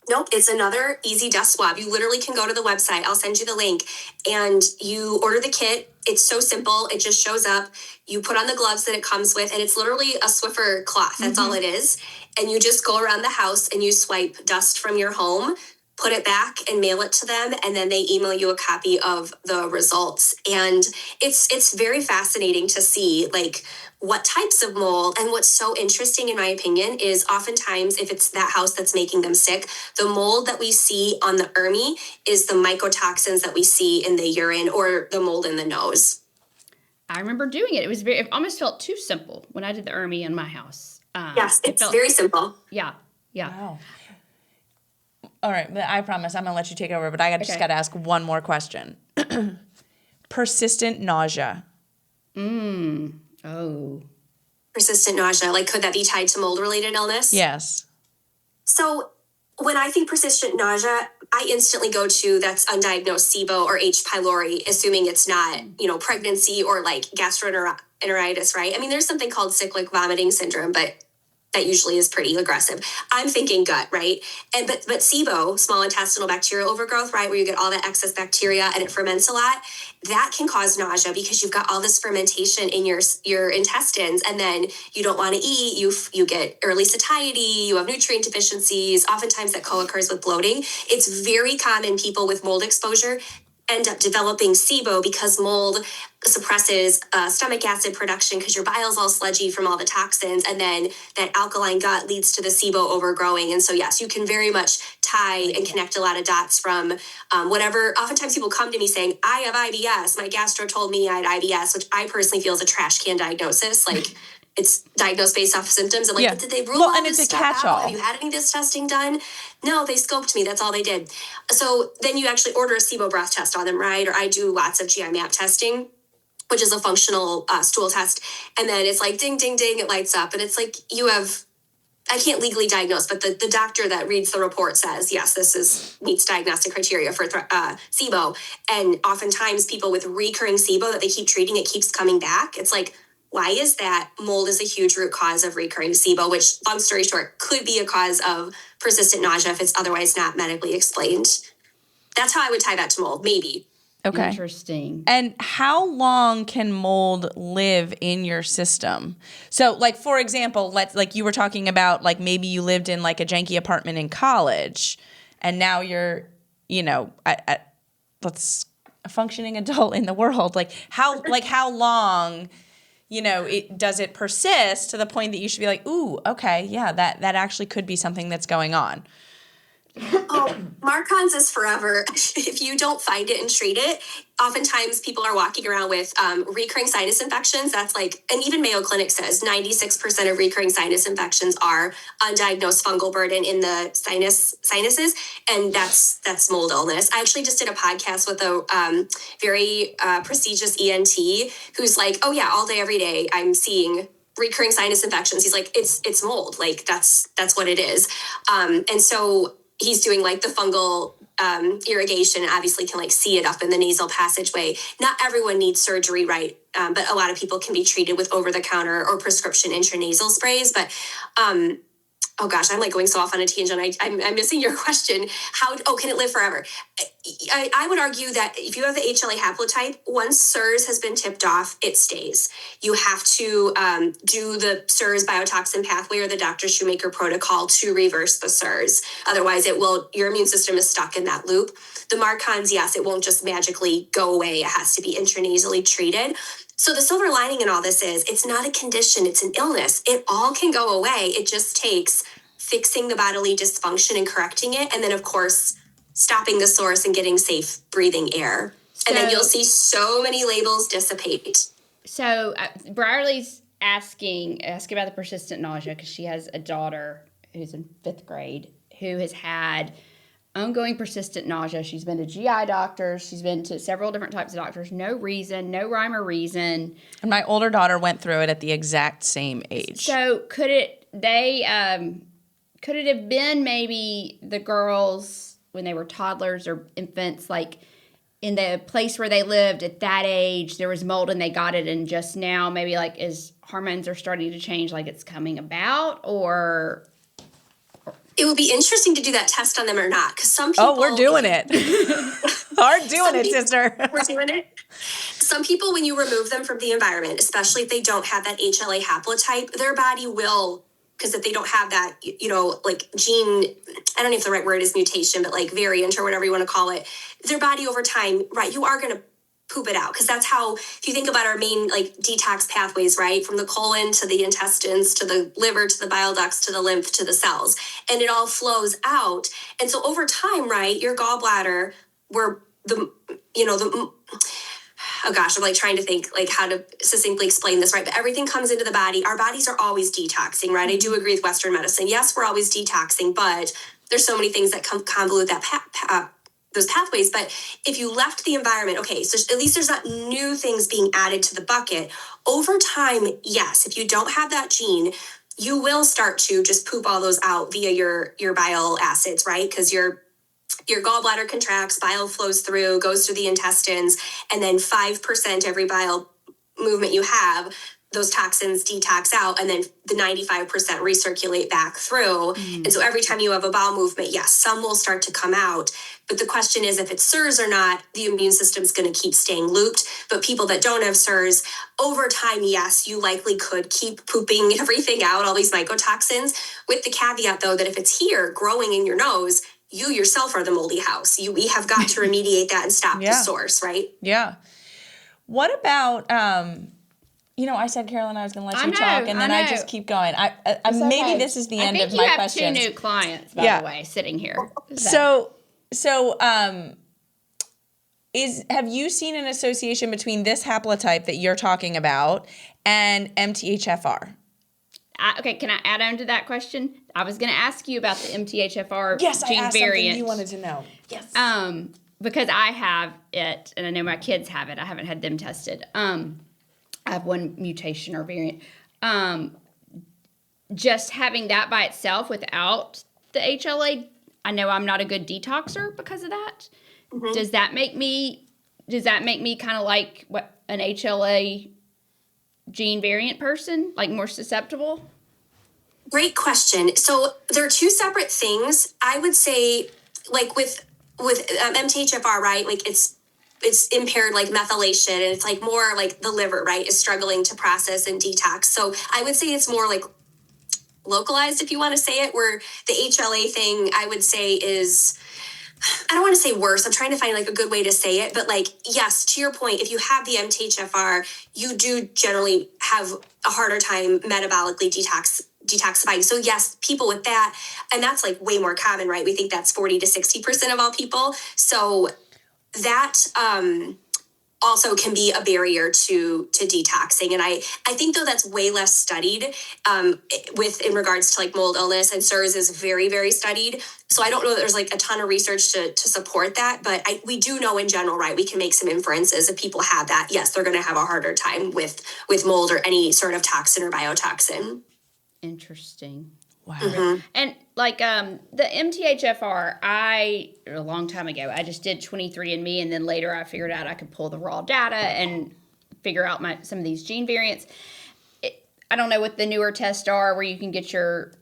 Nope, it's another easy dust swab. You literally can go to the website. I'll send you the link, and you order the kit. It's so simple. It just shows up. You put on the gloves that it comes with, and it's literally a Swiffer cloth. That's all it is. And you just go around the house and you swipe dust from your home, put it back and mail it to them, and then they email you a copy of the results. And it's very fascinating to see, like, what types of mold. And what's so interesting, in my opinion, is oftentimes if it's that house that's making them sick, the mold that we see on the ERMI is the mycotoxins that we see in the urine or the mold in the nose. I remember doing it. It almost felt too simple when I did the ERMI in my house. Yes, it's very simple. Yeah. Wow. All right, but I promise I'm going to let you take over, but I just got to ask one more question. Persistent nausea. Oh. Persistent nausea, like, could that be tied to mold-related illness? Yes. So when I think persistent nausea, I instantly go to that's undiagnosed SIBO or H. pylori, assuming it's not, pregnancy or like gastroenteritis, right? I mean, there's something called cyclic vomiting syndrome, but that usually is pretty aggressive. I'm thinking gut, right? But SIBO, small intestinal bacterial overgrowth, right, where you get all that excess bacteria and it ferments a lot, that can cause nausea because you've got all this fermentation in your intestines, and then you don't want to eat. You get early satiety. You have nutrient deficiencies. Oftentimes that co-occurs with bloating. It's very common. People with mold exposure end up developing SIBO because mold suppresses stomach acid production because your bile's all sludgy from all the toxins, and then that alkaline gut leads to the SIBO overgrowing. And so, yes, you can very much tie and connect a lot of dots from whatever. Oftentimes people come to me saying, I have IBS. My gastro told me I had IBS, which I personally feel is a trash can diagnosis. Like, it's diagnosed based off of symptoms. I'm like, but did they rule all this stuff out? Have you had any of this testing done? No, they scoped me. That's all they did. So then you actually order a SIBO breath test on them, right? Or I do lots of GI map testing, which is a functional stool test. And then it's like, ding, ding, ding, it lights up. And it's like, I can't legally diagnose, but the doctor that reads the report says, yes, this meets diagnostic criteria for SIBO. And oftentimes people with recurring SIBO that they keep treating, it keeps coming back. It's like, why is that? Mold is a huge root cause of recurring SIBO, which, long story short, could be a cause of persistent nausea if it's otherwise not medically explained. That's how I would tie that to mold, maybe. Okay. Interesting. And how long can mold live in your system? So, like, for example, like you were talking about, like, maybe you lived in like a janky apartment in college, and now you're, let's a functioning adult in the world. Like how long, does it persist to the point that you should be like, ooh, okay, yeah, that actually could be something that's going on? Oh, Marcon's is forever. If you don't find it and treat it, oftentimes people are walking around with recurring sinus infections. That's like, and even Mayo Clinic says 96% of recurring sinus infections are undiagnosed fungal burden in the sinuses, and that's mold illness. I actually just did a podcast with a very prestigious ENT who's like, oh yeah, all day, every day, I'm seeing recurring sinus infections. He's like, it's mold. Like that's what it is. And so he's doing like the fungal irrigation, and obviously can like see it up in the nasal passageway. Not everyone needs surgery, right? But a lot of people can be treated with over-the-counter or prescription intranasal sprays. But oh gosh, I'm like going so off on a tangent. I'm missing your question. Can it live forever? I would argue that if you have the HLA haplotype, once SIRS has been tipped off, it stays. You have to do the SIRS biotoxin pathway or the Dr. Shoemaker protocol to reverse the SIRS. Otherwise, your immune system is stuck in that loop. The MARCoNS, yes, it won't just magically go away. It has to be intranasally treated. So the silver lining in all this is it's not a condition, it's an illness. It all can go away. It just takes fixing the bodily dysfunction and correcting it. And then, of course, stopping the source and getting safe breathing air. And then you'll see so many labels dissipate. So Brierley's asking about the persistent nausea because she has a daughter who's in 5th grade who has had ongoing persistent nausea. She's been to GI doctors. She's been to several different types of doctors. No rhyme or reason. And my older daughter went through it at the exact same age. So could it have been maybe the girls when they were toddlers or infants, like in the place where they lived at that age, there was mold and they got it, and just now maybe like as hormones are starting to change, like it's coming about, or... It would be interesting to do that test on them or not, because some people... Oh, we're doing it. Sister. We're doing it. Some people, when you remove them from the environment, especially if they don't have that HLA haplotype, their body will, because if they don't have that, like gene, I don't know if the right word is mutation, but like variant or whatever you want to call it, their body over time, right, you are going to poop it out, because that's how, if you think about our main like detox pathways, right, from the colon to the intestines to the liver to the bile ducts to the lymph to the cells, and it all flows out. And so over time, right, your gallbladder, where oh gosh, I'm like trying to think like how to succinctly explain this, right? But everything comes into the body. Our bodies are always detoxing, right? I do agree with Western medicine. Yes, we're always detoxing, but there's so many things that convolute that those pathways. But if you left the environment, okay, so at least there's not new things being added to the bucket. Over time, yes, if you don't have that gene, you will start to just poop all those out via your bile acids, right? Because your gallbladder contracts, bile flows through, goes through the intestines, and then 5% every bile movement you have, those toxins detox out, and then the 95% recirculate back through. And so every time you have a bowel movement, yes, some will start to come out. But the question is, if it's SIRS or not, the immune system is going to keep staying looped. But people that don't have SIRS, over time, yes, you likely could keep pooping everything out, all these mycotoxins, with the caveat, though, that if it's here growing in your nose, you yourself are the moldy house. We have got to remediate that and stop the source, right? Yeah. What about... I said, Carolyn, I was going to let you talk, and then I just keep going. Maybe this is the end of my questions. I think you have 2 new clients, by the way, sitting here. Have you seen an association between this haplotype that you're talking about and MTHFR? Okay, can I add on to that question? I was going to ask you about the MTHFR yes, gene I asked variant. Something you wanted to know. Yes. Because I have it, and I know my kids have it. I haven't had them tested. I have one mutation or variant. Just having that by itself without the HLA, I know I'm not a good detoxer because of that. Mm-hmm. Does that make me kind of like what an HLA gene variant person, like more susceptible? Great question. So there are 2 separate things. I would say, like with MTHFR, right? Like it's impaired like methylation, and it's like more like the liver, right, is struggling to process and detox. So I would say it's more like localized, if you want to say it, where the HLA thing, I would say is, I don't want to say worse. I'm trying to find like a good way to say it, but like, yes, to your point, if you have the MTHFR, you do generally have a harder time metabolically detoxifying. So yes, people with that, and that's like way more common, right? We think that's 40 to 60% of all people. So that also can be a barrier to detoxing. And I think, though, that's way less studied in regards to like mold illness, and SIRS is very, very studied. So I don't know that there's like a ton of research to support that, but we do know in general, right, we can make some inferences. If people have that, yes, they're going to have a harder time with mold or any sort of toxin or biotoxin. Interesting. Wow. Mm-hmm. And like the MTHFR, a long time ago, I just did 23andMe, and then later I figured out I could pull the raw data and figure out some of these gene variants. I don't know what the newer tests are where you can get your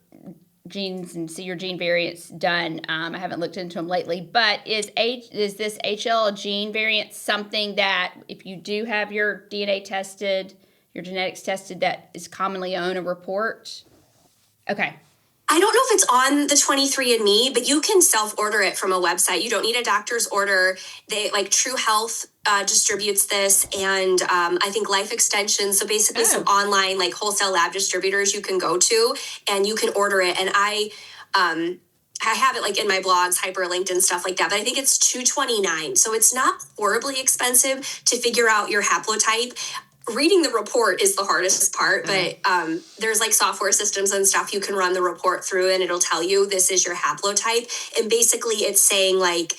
genes and see your gene variants done. I haven't looked into them lately, but is this HL gene variant something that if you do have your DNA tested, your genetics tested, that is commonly on a report? Okay. I don't know if it's on the 23andMe, but you can self-order it from a website. You don't need a doctor's order. They like True Health distributes this, and I think Life Extension. So basically, some online like wholesale lab distributors you can go to, and you can order it. And I have it like in my blogs, hyperlinked and stuff like that. But I think it's $229, so it's not horribly expensive to figure out your haplotype. Reading the report is the hardest part, but there's like software systems and stuff you can run the report through, and it'll tell you this is your haplotype. And basically it's saying like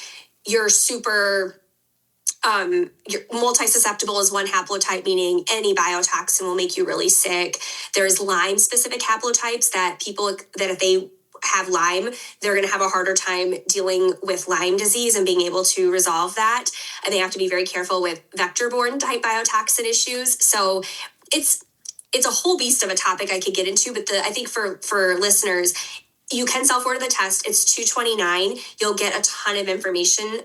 you're multi-susceptible is one haplotype, meaning any biotoxin will make you really sick. There's Lyme specific haplotypes that if they have Lyme, they're going to have a harder time dealing with Lyme disease and being able to resolve that. And they have to be very careful with vector-borne type biotoxin issues. So it's a whole beast of a topic I could get into, but I think for listeners, you can self-order the test. It's $229. You'll get a ton of information.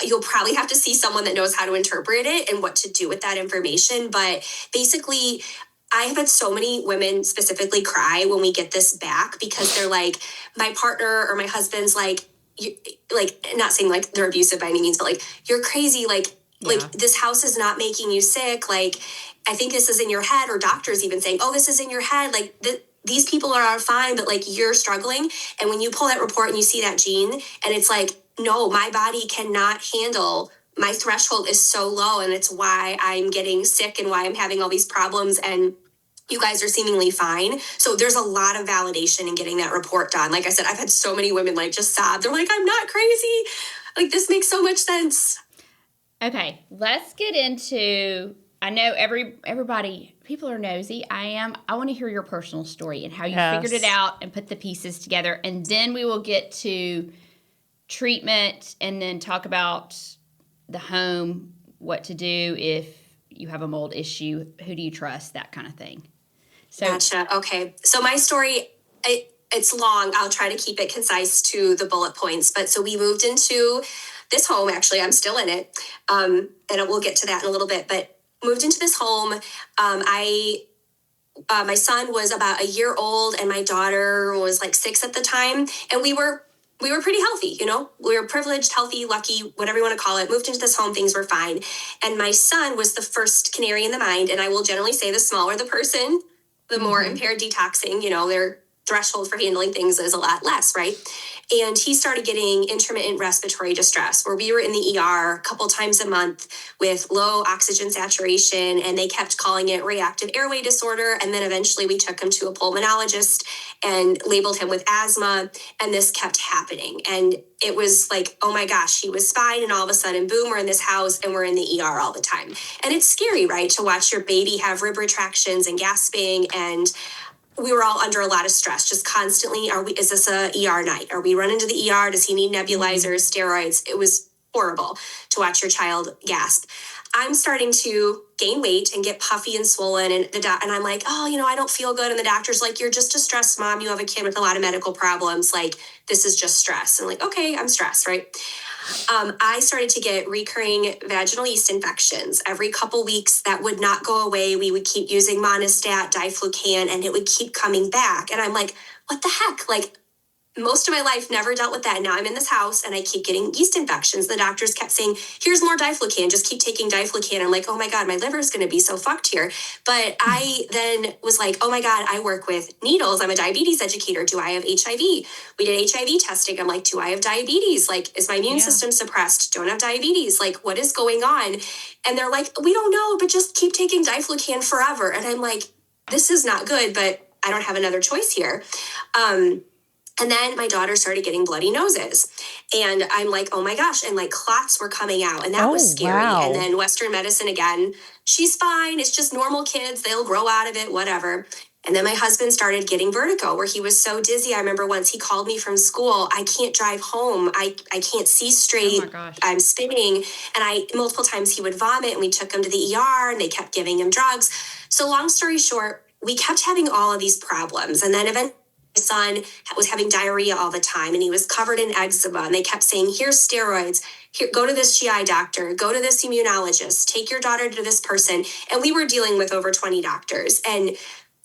You'll probably have to see someone that knows how to interpret it and what to do with that information. But basically, I have had so many women specifically cry when we get this back because they're like, my partner or my husband's like, not saying like they're abusive by any means, but like, you're crazy. Like this house is not making you sick. Like, I think this is in your head, or doctors even saying, oh, this is in your head. Like these people are fine, but like you're struggling. And when you pull that report and you see that gene and it's like, no, my body cannot handle, my threshold is so low, and it's why I'm getting sick and why I'm having all these problems, and you guys are seemingly fine. So there's a lot of validation in getting that report done. Like I said, I've had so many women like just sob. They're like, I'm not crazy. Like this makes so much sense. Okay, let's get into, I know everybody, people are nosy. I am. I want to hear your personal story and how you figured it out and put the pieces together. And then we will get to treatment and then talk about the home, what to do if you have a mold issue, who do you trust, that kind of thing. So, gotcha. Okay. So my story, it's long. I'll try to keep it concise to the bullet points. But so we moved into this home. Actually, I'm still in it. And we'll get to that in a little bit. But moved into this home. My son was about a year old and my daughter was like 6 at the time. And we were pretty healthy, you know, we were privileged, healthy, lucky, whatever you want to call it. Moved into this home, things were fine. And my son was the first canary in the mind. And I will generally say the smaller the person, the more impaired detoxing, you know, their threshold for handling things is a lot less, right? And he started getting intermittent respiratory distress, where we were in the ER a couple times a month with low oxygen saturation, and they kept calling it reactive airway disorder. And then eventually we took him to a pulmonologist and labeled him with asthma, and this kept happening. And it was like, oh my gosh, he was fine, and all of a sudden, boom, we're in this house and we're in the ER all the time. And it's scary, right, to watch your baby have rib retractions and gasping, and we were all under a lot of stress, just constantly. Is this a ER night? Are we running to the ER? Does he need nebulizers, steroids? It was horrible to watch your child gasp. I'm starting to gain weight and get puffy and swollen, and I'm like, oh, you know, I don't feel good. And the doctor's like, you're just a stressed mom. You have a kid with a lot of medical problems. Like, this is just stress. And I'm like, okay, I'm stressed, right? I started to get recurring vaginal yeast infections every couple weeks that would not go away. We would keep using Monistat, Diflucan, and it would keep coming back. And I'm like, what the heck? Like, most of my life never dealt with that. Now I'm in this house and I keep getting yeast infections. The doctors kept saying, here's more Diflucan, just keep taking Diflucan. I'm like, oh my God, my liver is going to be so fucked here. But I then was like, oh my God, I work with needles. I'm a diabetes educator. Do I have HIV? We did HIV testing. I'm like, do I have diabetes? Like, is my immune system suppressed? Don't have diabetes. Like, what is going on? And they're like, we don't know, but just keep taking Diflucan forever. And I'm like, this is not good, but I don't have another choice here. And then my daughter started getting bloody noses, and I'm like, oh my gosh. And like clots were coming out, and that was scary. Wow. And then Western medicine again, she's fine. It's just normal kids. They'll grow out of it, whatever. And then my husband started getting vertigo where he was so dizzy. I remember once he called me from school. I can't drive home. I can't see straight. Oh my gosh. I'm spinning. And multiple times he would vomit and we took him to the ER and they kept giving him drugs. So long story short, we kept having all of these problems. And then eventually my son was having diarrhea all the time and he was covered in eczema. And they kept saying, here's steroids. Here, go to this GI doctor, go to this immunologist, take your daughter to this person. And we were dealing with over 20 doctors. And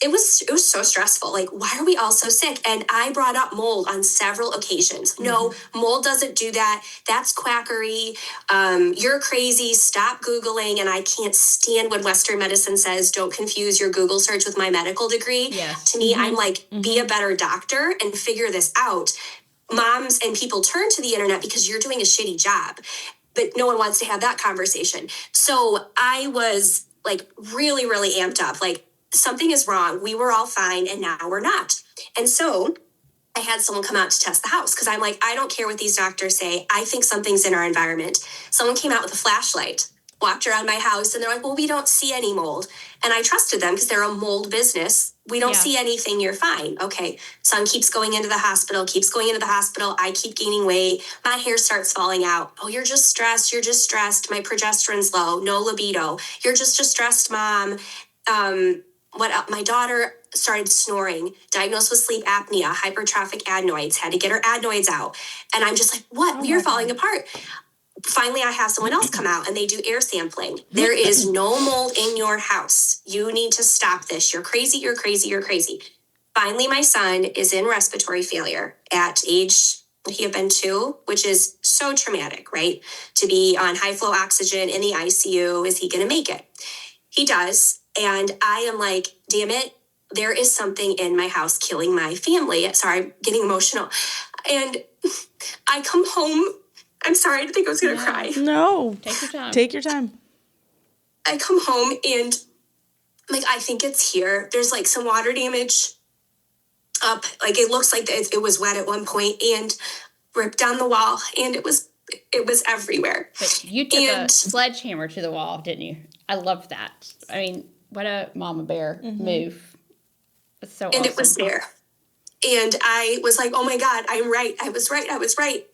it was so stressful. Like, why are we all so sick? And I brought up mold on several occasions. No, mold doesn't do that. That's quackery. You're crazy. Stop Googling. And I can't stand when Western medicine says, don't confuse your Google search with my medical degree. Yes. To me, I'm like, be a better doctor and figure this out. Moms and people turn to the internet because you're doing a shitty job, but no one wants to have that conversation. So I was like really, really amped up. Like, something is wrong. We were all fine and now we're not. And so I had someone come out to test the house because I'm like, I don't care what these doctors say. I think something's in our environment. Someone came out with a flashlight, walked around my house, and they're like, well, we don't see any mold. And I trusted them because they're a mold business. We don't see anything. You're fine. Okay. Son keeps going into the hospital. I keep gaining weight. My hair starts falling out. Oh, you're just stressed. My progesterone's low. No libido. You're just a stressed mom. My daughter started snoring, diagnosed with sleep apnea, hypertrophic adenoids, had to get her adenoids out. And I'm just like, what? We are falling apart. Finally, I have someone else come out and they do air sampling. There is no mold in your house. You need to stop this. You're crazy. Finally, my son is in respiratory failure at age, he had been 2, which is so traumatic, right? To be on high flow oxygen in the ICU. Is he going to make it? He does. And I am like, damn it, there is something in my house killing my family. Sorry, I'm getting emotional. And I come home. I'm sorry, I didn't think I was going to cry. No. Take your time. I come home and like, I think it's here. There's like some water damage up. Like, it looks like it was wet at one point and ripped down the wall. And it was everywhere. But you took a sledgehammer to the wall, didn't you? I love that. I mean, what a mama bear move. It's so awesome. And it was there. And I was like, oh my God, I'm right. I was right.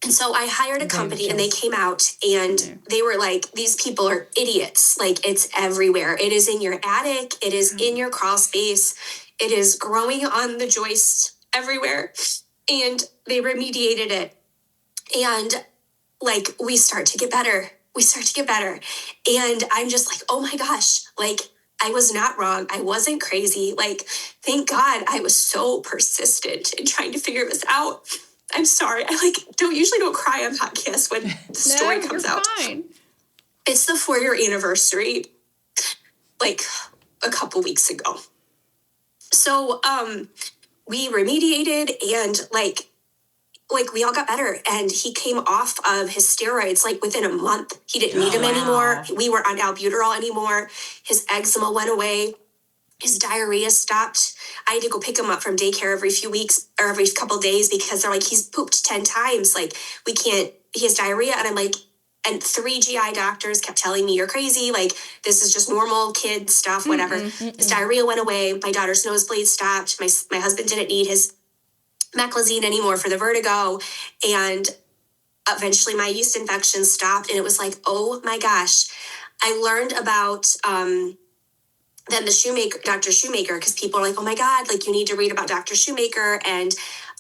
And so I hired a company and they came out and they were like, these people are idiots. Like, it's everywhere. It is in your attic. It is in your crawl space. It is growing on the joists everywhere. And they remediated it. And like, we start to get better. And I'm just like, oh my gosh, like, I was not wrong. I wasn't crazy. Like, thank God I was so persistent in trying to figure this out. I'm sorry. I don't cry on podcasts when the story comes out. Fine. It's the 4-year anniversary, like a couple weeks ago. So, we remediated and like we all got better, and he came off of his steroids like within a month. He didn't need them anymore. We weren't on albuterol anymore. His eczema went away. His diarrhea stopped. I had to go pick him up from daycare every few weeks or every couple days because they're like, he's pooped 10 times. Like, he has diarrhea. And I'm like, and 3 GI doctors kept telling me, you're crazy. Like, this is just normal kid stuff, whatever. His diarrhea went away. My daughter's nosebleed stopped. My husband didn't need his meclizine anymore for the vertigo. And eventually my yeast infection stopped. And it was like, oh my gosh. I learned about, then Dr. Shoemaker, because people are like, oh my God, like, you need to read about Dr. Shoemaker. And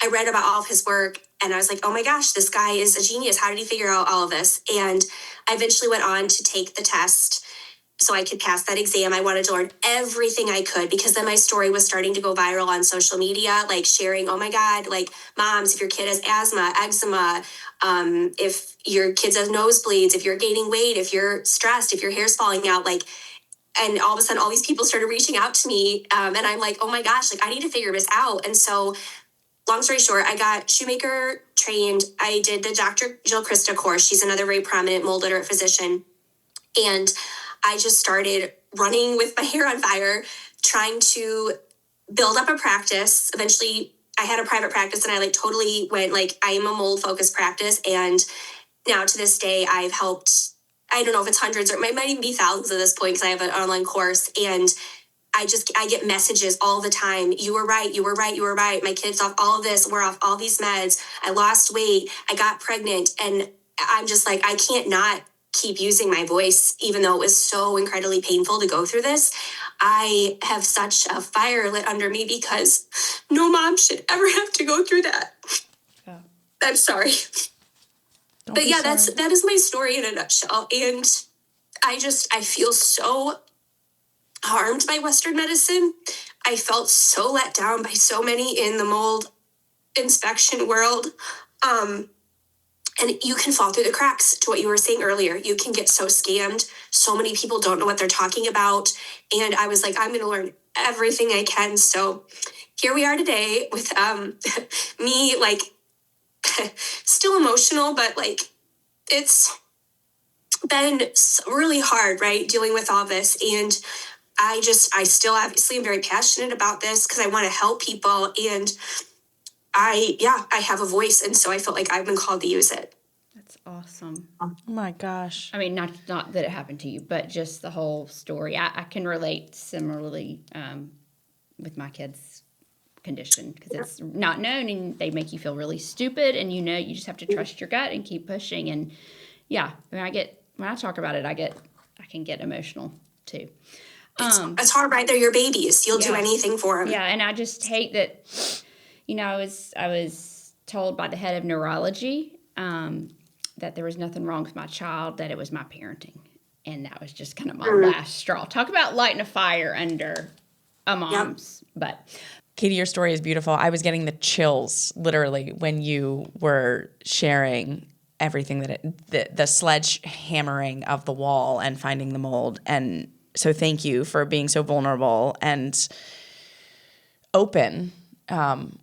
I read about all of his work and I was like, oh my gosh, this guy is a genius. How did he figure out all of this? And I eventually went on to take the test so I could pass that exam. I wanted to learn everything I could because then my story was starting to go viral on social media, like sharing, oh my God, like, moms, if your kid has asthma, eczema, if your kids have nosebleeds, if you're gaining weight, if you're stressed, if your hair's falling out, like, and all of a sudden all these people started reaching out to me. And I'm like, oh my gosh, like, I need to figure this out. And so long story short, I got Shoemaker trained. I did the Dr. Jill Krista course. She's another very prominent mold literate physician. And I just started running with my hair on fire, trying to build up a practice. Eventually I had a private practice and I totally went I am a mold focused practice. And now to this day, I've helped, I don't know if it's hundreds or it might even be thousands at this point because I have an online course. And I get messages all the time. You were right. You were right. You were right. My kid's off all of this. We're off all these meds. I lost weight. I got pregnant. And I'm just like, I can't not keep using my voice, even though it was so incredibly painful to go through this. I have such a fire lit under me because no mom should ever have to go through that. Yeah. I'm sorry. But yeah, that is my story in a nutshell. And I feel so harmed by Western medicine. I felt so let down by so many in the mold inspection world. And you can fall through the cracks to what you were saying earlier. You can get so scammed. So many people don't know what they're talking about. And I was like, I'm going to learn everything I can. So here we are today with me, like, still emotional, but like, it's been really hard, right? Dealing with all this. And I still obviously am very passionate about this because I want to help people. And I have a voice. And so I felt like I've been called to use it. That's awesome. Oh my gosh. I mean, not that it happened to you, but just the whole story. I can relate similarly with my kids' condition because it's not known and they make you feel really stupid. And, you just have to trust your gut and keep pushing. And yeah, when I talk about it, I can get emotional too. It's hard, right? They're your babies. You'll do anything for them. Yeah, and I just hate that, I was told by the head of neurology that there was nothing wrong with my child, that it was my parenting. And that was just kind of my last straw. Talk about lighting a fire under a mom's butt. Katie, your story is beautiful. I was getting the chills literally when you were sharing everything the sledgehammering of the wall and finding the mold. And so thank you for being so vulnerable and open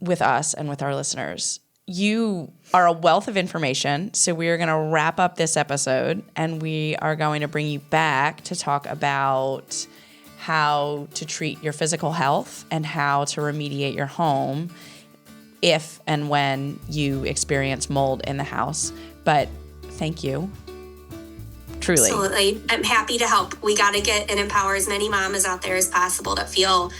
with us and with our listeners. You are a wealth of information, so we are going to wrap up this episode, and we are going to bring you back to talk about how to treat your physical health and how to remediate your home if and when you experience mold in the house. But thank you. Truly. Absolutely. I'm happy to help. We got to get and empower as many mamas out there as possible to feel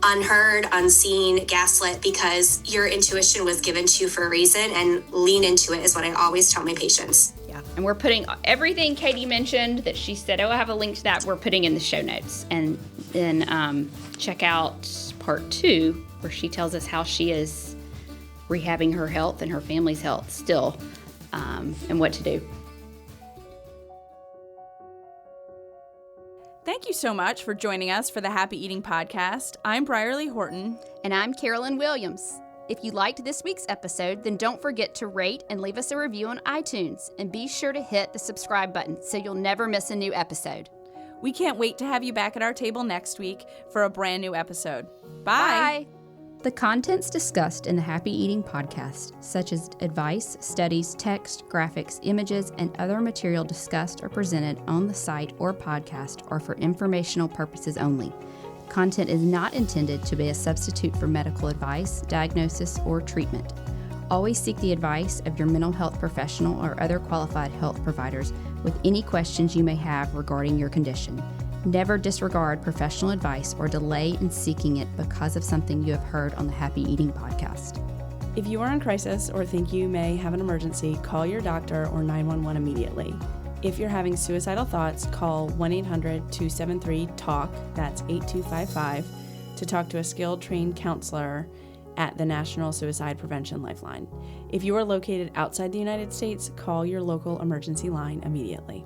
unheard, unseen, gaslit, because your intuition was given to you for a reason, and lean into it is what I always tell my patients. Yeah. And we're putting everything Katie mentioned that she said, I have a link to that, we're putting in the show notes. And then check out part 2 where she tells us how she is rehabbing her health and her family's health still, and what to do. Thank you so much for joining us for the Happy Eating Podcast. I'm Brierley Horton. And I'm Carolyn Williams. If you liked this week's episode, then don't forget to rate and leave us a review on iTunes. And be sure to hit the subscribe button so you'll never miss a new episode. We can't wait to have you back at our table next week for a brand new episode. Bye. The contents discussed in the Happy Eating Podcast, such as advice, studies, text, graphics, images, and other material discussed or presented on the site or podcast, are for informational purposes only. Content is not intended to be a substitute for medical advice, diagnosis, or treatment. Always seek the advice of your mental health professional or other qualified health providers with any questions you may have regarding your condition. Never disregard professional advice or delay in seeking it because of something you have heard on the Happy Eating Podcast. If you are in crisis or think you may have an emergency, call your doctor or 911 immediately. If you're having suicidal thoughts, call 1-800-273-TALK, that's 8255, to talk to a skilled trained counselor at the National Suicide Prevention Lifeline. If you are located outside the United States, call your local emergency line immediately.